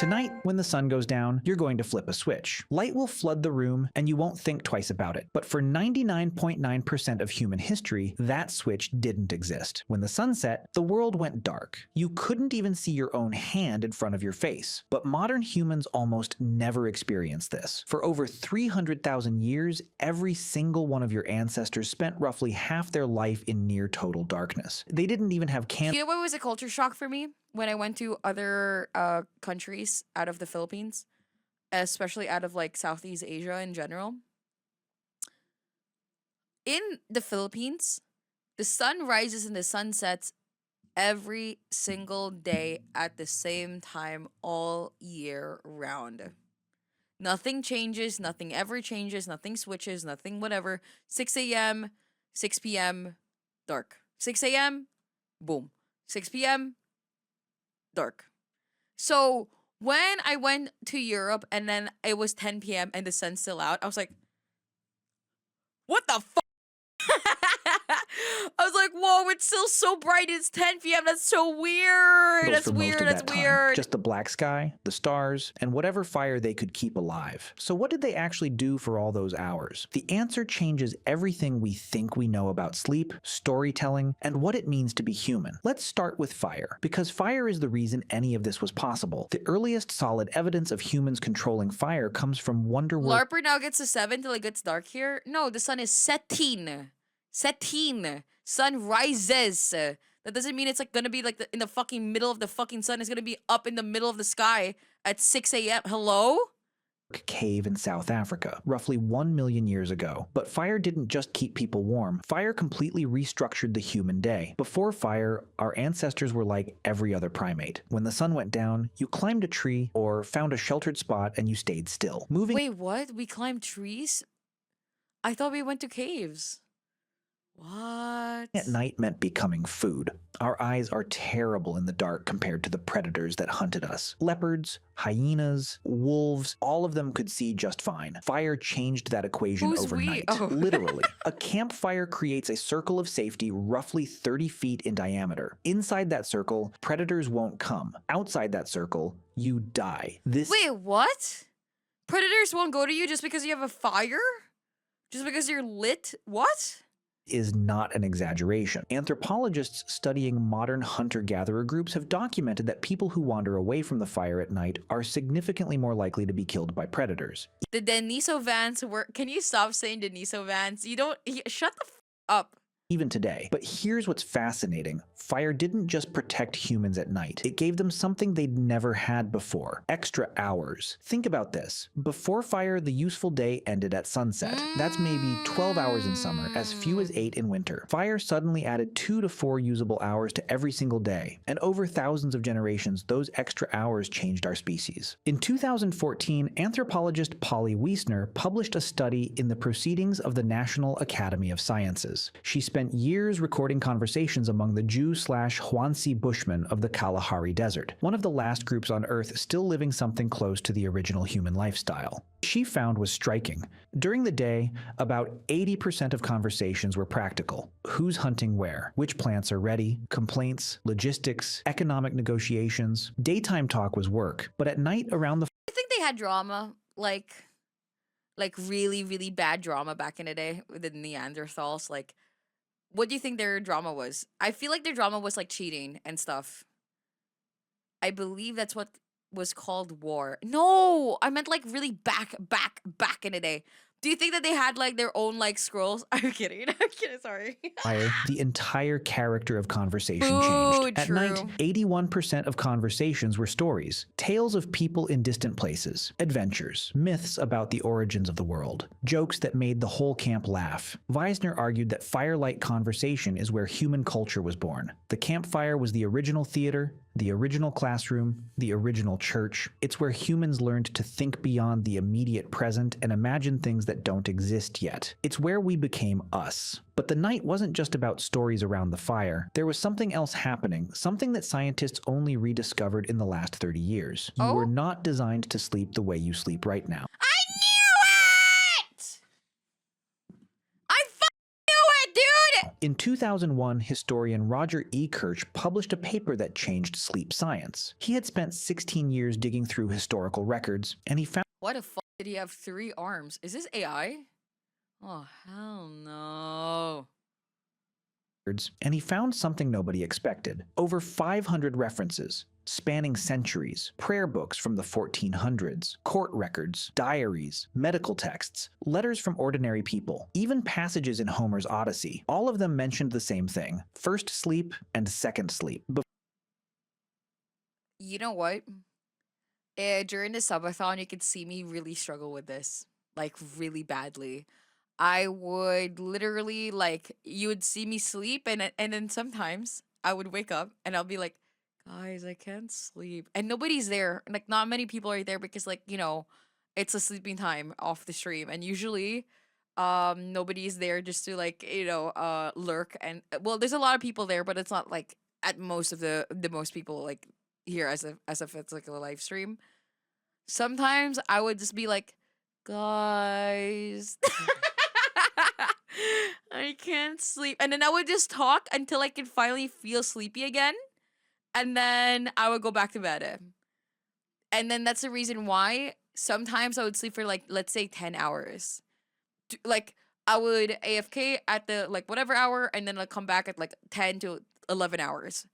Tonight, when the sun goes down, you're going to flip a switch. Light will flood the room, and you won't think twice about it. But for 99.9% of human history, that switch didn't exist. When the sun set, the world went dark. You couldn't even see your own hand in front of your face. But modern humans almost never experience this. For over 300,000 years, every single one of your ancestors spent roughly half their life in near total darkness. They didn't even have You know what was a culture shock for me? When I went to other countries out of the Philippines, especially out of like Southeast Asia in general. In the Philippines, the sun rises and the sun sets every single day at the same time all year round. Nothing changes, nothing ever changes, nothing switches, nothing whatever. 6 a.m., 6 p.m., dark. 6 a.m., boom. 6 p.m., dark. So when I went to Europe and then it was 10 p.m. and the sun's still out, I was like, what the fuck? I was like, whoa, it's still so bright. It's 10 p.m. That's so weird. That's weird. That's weird. Just the black sky, the stars, and whatever fire they could keep alive. So what did they actually do for all those hours? The answer changes everything we think we know about sleep, storytelling, and what it means to be human. Let's start with fire, because fire is the reason any of this was possible. The earliest solid evidence of humans controlling fire comes from Wonderworld. LARPer now gets to 7 till it gets dark here? No, the sun is setting. Setting. Sun rises. That doesn't mean it's like gonna be like in the fucking middle of the fucking sun. It's gonna be up in the middle of the sky at 6 a.m. Hello? Cave in South Africa, roughly 1 million years ago. But fire didn't just keep people warm. Fire completely restructured the human day. Before fire, our ancestors were like every other primate. When the sun went down, you climbed a tree or found a sheltered spot and you stayed still. Wait, what? We climbed trees? I thought we went to caves. What? At night meant becoming food. Our eyes are terrible in the dark compared to the predators that hunted us. Leopards, hyenas, wolves, all of them could see just fine. Fire changed that equation overnight. Oh. Literally. A campfire creates a circle of safety roughly 30 feet in diameter. Inside that circle, predators won't come. Outside that circle, you die. Wait, what? Predators won't go to you just because you have a fire? Just because you're lit? What? Is not an exaggeration. Anthropologists studying modern hunter-gatherer groups have documented that people who wander away from the fire at night are significantly more likely to be killed by predators. The Denisovans were... Can you stop saying Denisovans? You don't... Shut the f up. Even today. But here's what's fascinating. Fire didn't just protect humans at night. It gave them something they'd never had before. Extra hours. Think about this. Before fire, the useful day ended at sunset. That's maybe 12 hours in summer, as few as 8 in winter. Fire suddenly added 2 to 4 usable hours to every single day. And over thousands of generations, those extra hours changed our species. In 2014, anthropologist Polly Wiesner published a study in the Proceedings of the National Academy of Sciences. She spent years recording conversations among the Jew/Huansi Bushmen of the Kalahari Desert, one of the last groups on Earth still living something close to the original human lifestyle. What she found was striking. During the day, about 80% of conversations were practical. Who's hunting where? Which plants are ready? Complaints, logistics, economic negotiations. Daytime talk was work, but at night around the... I think they had drama, like really, really bad drama back in the day with the Neanderthals, like... What do you think their drama was? I feel like their drama was like cheating and stuff. I believe that's what was called war. No, I meant like really back in the day. Do you think that they had like their own like scrolls? I'm kidding. I'm kidding. Sorry. The entire character of conversation Ooh, changed. At true. night, 81% of conversations were stories, tales of people in distant places, adventures, myths about the origins of the world, jokes that made the whole camp laugh. Wiesner argued that firelight conversation is where human culture was born. The campfire was the original theater, the original classroom, the original church. It's where humans learned to think beyond the immediate present and imagine things that don't exist yet. It's where we became us. But the night wasn't just about stories around the fire. There was something else happening, something that scientists only rediscovered in the last 30 years. You were not designed to sleep the way you sleep right now. I knew it! I fucking knew it, dude! In 2001, historian Roger E. Kirch published a paper that changed sleep science. He had spent 16 years digging through historical records, and he found Why the fuck did he have 3 arms? Is this AI? Oh, hell no. something nobody expected. Over 500 references, spanning centuries, prayer books from the 1400s, court records, diaries, medical texts, letters from ordinary people, even passages in Homer's Odyssey. All of them mentioned the same thing: first sleep and second sleep. You know what? During the subathon, you could see me really struggle with this, like really badly. I would literally like you would see me sleep, and then sometimes I would wake up and I'll be like, guys, I can't sleep, and nobody's there. Like not many people are there because like it's a sleeping time off the stream, and usually nobody's there just to like lurk and well, there's a lot of people there, but it's not like at most of the most people like here as if it's like a live stream. Sometimes I would just be like, guys, I can't sleep. And then I would just talk until I could finally feel sleepy again. And then I would go back to bed. And then that's the reason why sometimes I would sleep for like, let's say 10 hours. Like I would AFK at the like whatever hour and then I'd come back at like 10 to 11 hours.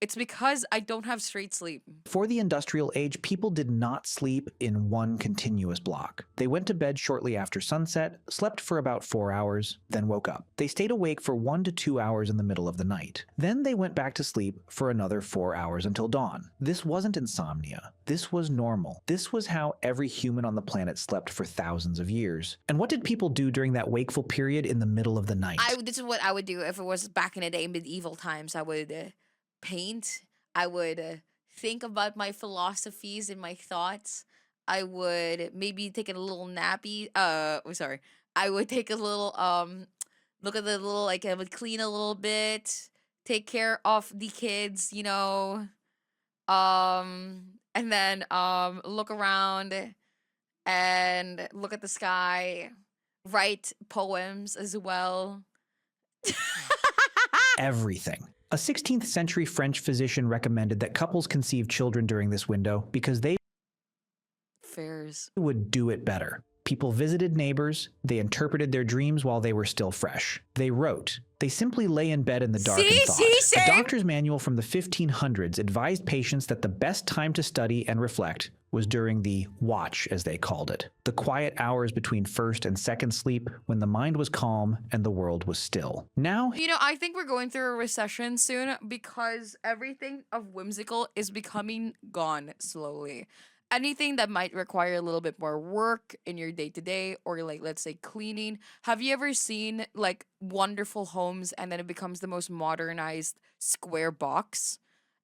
It's because I don't have straight sleep. Before the industrial age, people did not sleep in one continuous block. They went to bed shortly after sunset, slept for about 4 hours, then woke up. They stayed awake for 1 to 2 hours in the middle of the night. Then they went back to sleep for another 4 hours until dawn. This wasn't insomnia. This was normal. This was how every human on the planet slept for thousands of years. And what did people do during that wakeful period in the middle of the night? This is what I would do if it was back in the day, medieval times. I would paint. I would think about my philosophies and my thoughts. I would maybe take a little nappy. Sorry. I would take a little look at the little like I would clean a little bit, take care of the kids, and then look around and look at the sky, write poems as well. Everything. A 16th century French physician recommended that couples conceive children during this window because they would do it better. People visited neighbors, they interpreted their dreams while they were still fresh. They wrote. They simply lay in bed in the dark and thought. A doctor's manual from the 1500s advised patients that the best time to study and reflect was during the watch, as they called it, the quiet hours between first and second sleep when the mind was calm and the world was still. Now, I think we're going through a recession soon because everything of whimsical is becoming gone slowly. Anything that might require a little bit more work in your day-to-day or like let's say cleaning. Have you ever seen like wonderful homes and then it becomes the most modernized square box?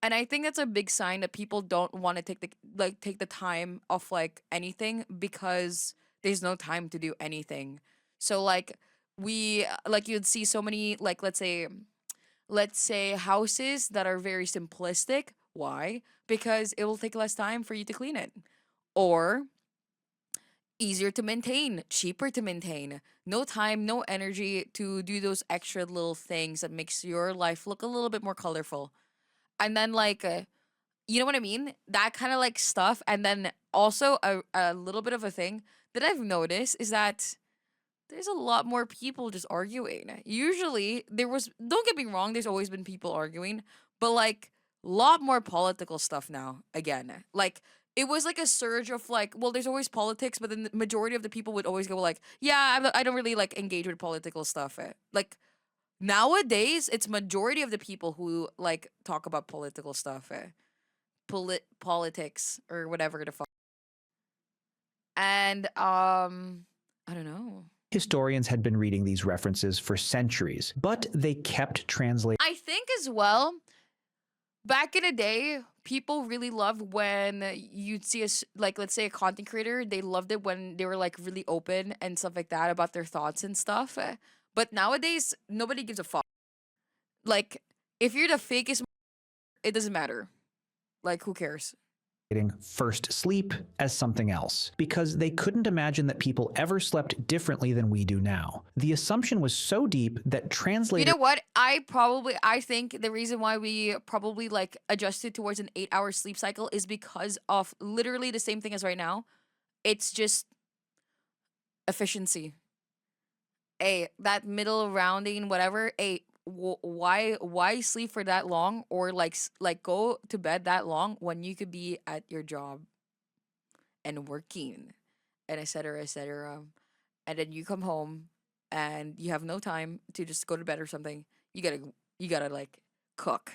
And I think that's a big sign that people don't want to take the time of like anything because there's no time to do anything. So like you'd see so many like let's say houses that are very simplistic. Why? Because it will take less time for you to clean it. Or easier to maintain, cheaper to maintain. No time, no energy to do those extra little things that makes your life look a little bit more colorful. And then you know what I mean? That kind of like stuff. And then also a little bit of a thing that I've noticed is that there's a lot more people just arguing. Usually don't get me wrong, there's always been people arguing, but like a lot more political stuff now again. Like it was like a surge of like, well, there's always politics, but then the majority of the people would always go like, yeah, I don't really like engage with political stuff. Like nowadays, it's majority of the people who like talk about political stuff, politics or whatever the fuck. And I don't know. Historians had been reading these references for centuries, but they kept translating. I think as well, back in the day, people really loved when you'd see let's say a content creator, they loved it when they were like really open and stuff like that about their thoughts and stuff. But nowadays, nobody gives a fuck. Like, if you're the fakest, it doesn't matter. Like, who cares? first sleep as something else, because they couldn't imagine that people ever slept differently than we do now. The assumption was so deep that translators— You know what? I think the reason why we probably like adjusted towards an 8-hour sleep cycle is because of literally the same thing as right now. It's just efficiency. That middle rounding, whatever. Why sleep for that long, or like go to bed that long when you could be at your job and working, and etc. etc. And then you come home and you have no time to just go to bed or something. You gotta like cook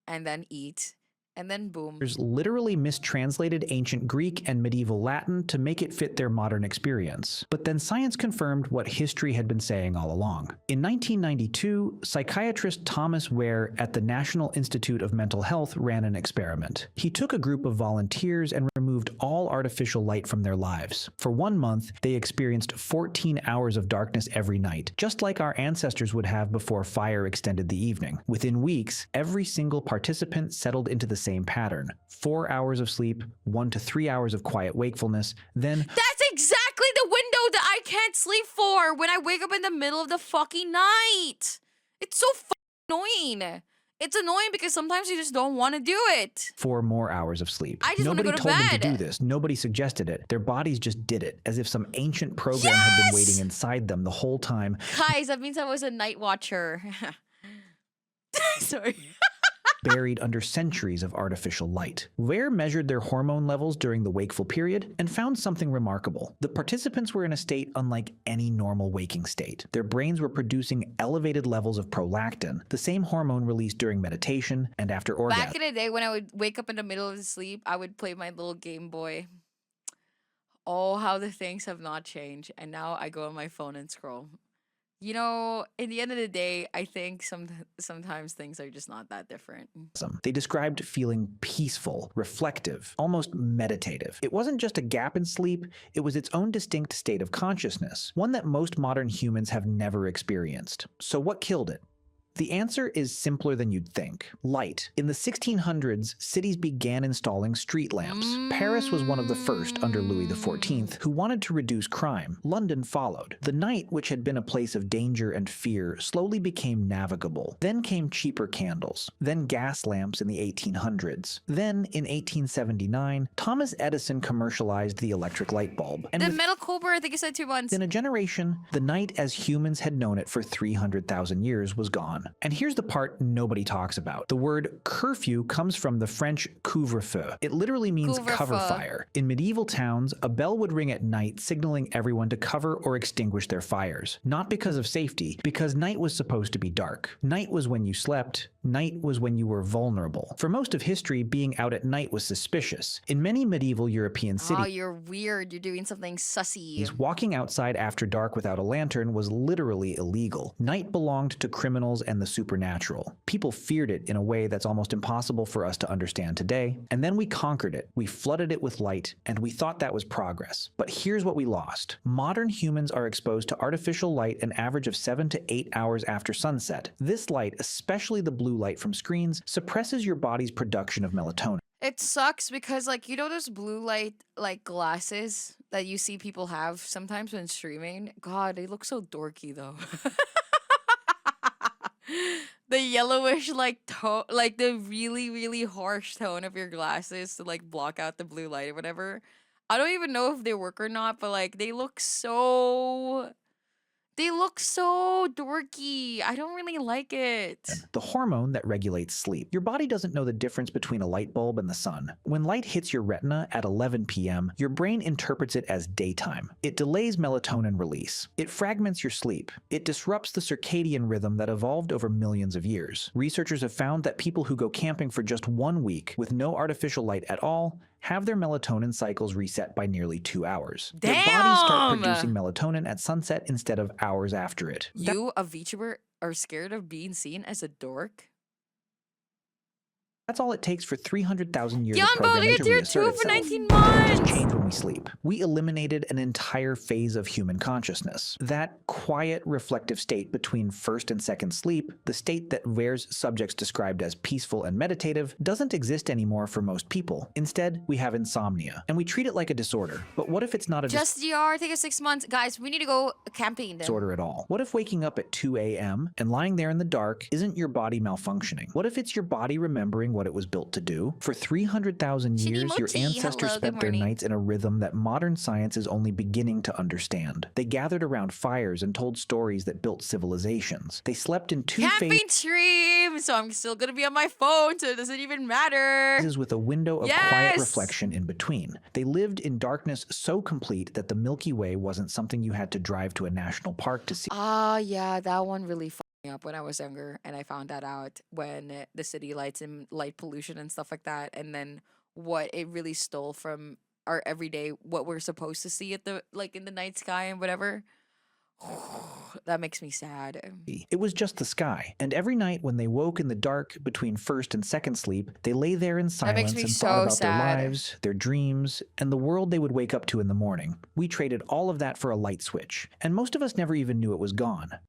and then eat and then boom. literally mistranslated ancient Greek and medieval Latin to make it fit their modern experience. But then science confirmed what history had been saying all along. In 1992, psychiatrist Thomas Ware at the National Institute of Mental Health ran an experiment. He took a group of volunteers and removed all artificial light from their lives. For 1 month, they experienced 14 hours of darkness every night, just like our ancestors would have before fire extended the evening. Within weeks, every single participant settled into the same pattern: 4 hours of sleep, 1 to 3 hours of quiet wakefulness, then— That's exactly the window that I can't sleep for when I wake up in the middle of the fucking night. It's so annoying. It's annoying because sometimes you just don't want to do it. 4 more hours of sleep. I just want to Nobody go to told them to bed. do this. Nobody suggested it. Their bodies just did it, as if some ancient program had been waiting inside them the whole time. Guys, that means I was a night watcher. Sorry. Buried under centuries of artificial light. Ware measured their hormone levels during the wakeful period and found something remarkable. The participants were in a state unlike any normal waking state. Their brains were producing elevated levels of prolactin, the same hormone released during meditation and after orgasm. Back in the day when I would wake up in the middle of the sleep, I would play my little Game Boy. Oh, how the things have not changed. And now I go on my phone and scroll. You know, in the end of the day, I think sometimes things are just not that different. They described feeling peaceful, reflective, almost meditative. It wasn't just a gap in sleep, it was its own distinct state of consciousness, one that most modern humans have never experienced. So what killed it? The answer is simpler than you'd think. Light. In the 1600s, cities began installing street lamps. Paris was one of the first under Louis XIV who wanted to reduce crime. London followed. The night, which had been a place of danger and fear, slowly became navigable. Then came cheaper candles. Then gas lamps in the 1800s. Then, in 1879, Thomas Edison commercialized the electric light bulb. And the metal cobra, I think I said 2 months. In a generation, the night as humans had known it for 300,000 years was gone. And here's the part nobody talks about. The word curfew comes from the French couvre-feu. It literally means cover fire. In medieval towns, a bell would ring at night signaling everyone to cover or extinguish their fires. Not because of safety, because night was supposed to be dark. Night was when you slept. Night was when you were vulnerable. For most of history, being out at night was suspicious. In many medieval European cities— Oh, you're weird. You're doing something sussy. Walking outside after dark without a lantern was literally illegal. Night belonged to criminals and the supernatural. People feared it in a way that's almost impossible for us to understand today. And then we conquered it. We flooded it with light, and we thought that was progress. But here's what we lost. Modern humans are exposed to artificial light an average of 7 to 8 hours after sunset. This light, especially the blue light from screens, suppresses your body's production of melatonin. It sucks because, like, you know those blue light, like, glasses that you see people have sometimes when streaming? God, they look so dorky, though. The yellowish, like, tone, like, the really, really harsh tone of your glasses to, like, block out the blue light or whatever. I don't even know if they work or not, but, like, they look so dorky. I don't really like it. The hormone that regulates sleep. Your body doesn't know the difference between a light bulb and the sun. When light hits your retina at 11 p.m., your brain interprets it as daytime. It delays melatonin release. It fragments your sleep. It disrupts the circadian rhythm that evolved over millions of years. Researchers have found that people who go camping for just 1 week with no artificial light at all have their melatonin cycles reset by nearly 2 hours. Damn! Their bodies start producing melatonin at sunset instead of hours after it. You, a VTuber, are scared of being seen as a dork? That's all it takes for 300,000 years of Dion, programming get to tier reassert 2 for itself. 19 But it didn't just months. change when we sleep. We eliminated an entire phase of human consciousness. That quiet, reflective state between first and second sleep, the state that Ware's subjects described as peaceful and meditative, doesn't exist anymore for most people. Instead, we have insomnia, and we treat it like a disorder. But what if it's not a Just DR, take us 6 months. Guys, we need to go camping. disorder at all? What if waking up at 2 a.m. and lying there in the dark isn't your body malfunctioning? What if it's your body remembering what it was built to do? For 300,000 years, your Shinimochi, ancestors hello, good spent their morning. nights in a rhythm that modern science is only beginning to understand. They gathered around fires and told stories that built civilizations. They slept in two Camping stream! So I'm still gonna be on my phone, so it doesn't even matter. phases with a window of Yes! quiet reflection in between. They lived in darkness so complete that the Milky Way wasn't something you had to drive to a national park to see. Ah, yeah, that one really fucked me up when I was younger, and I found that out when the city lights and light pollution and stuff like that, and then what it really stole from our everyday, what we're supposed to see at the like in the night sky and whatever. That makes me sad. It was just the sky, and every night when they woke in the dark between first and second sleep, they lay there in makes silence me and so thought about sad. their lives, their dreams, and the world they would wake up to in the morning. We traded all of that for a light switch, and most of us never even knew it was gone.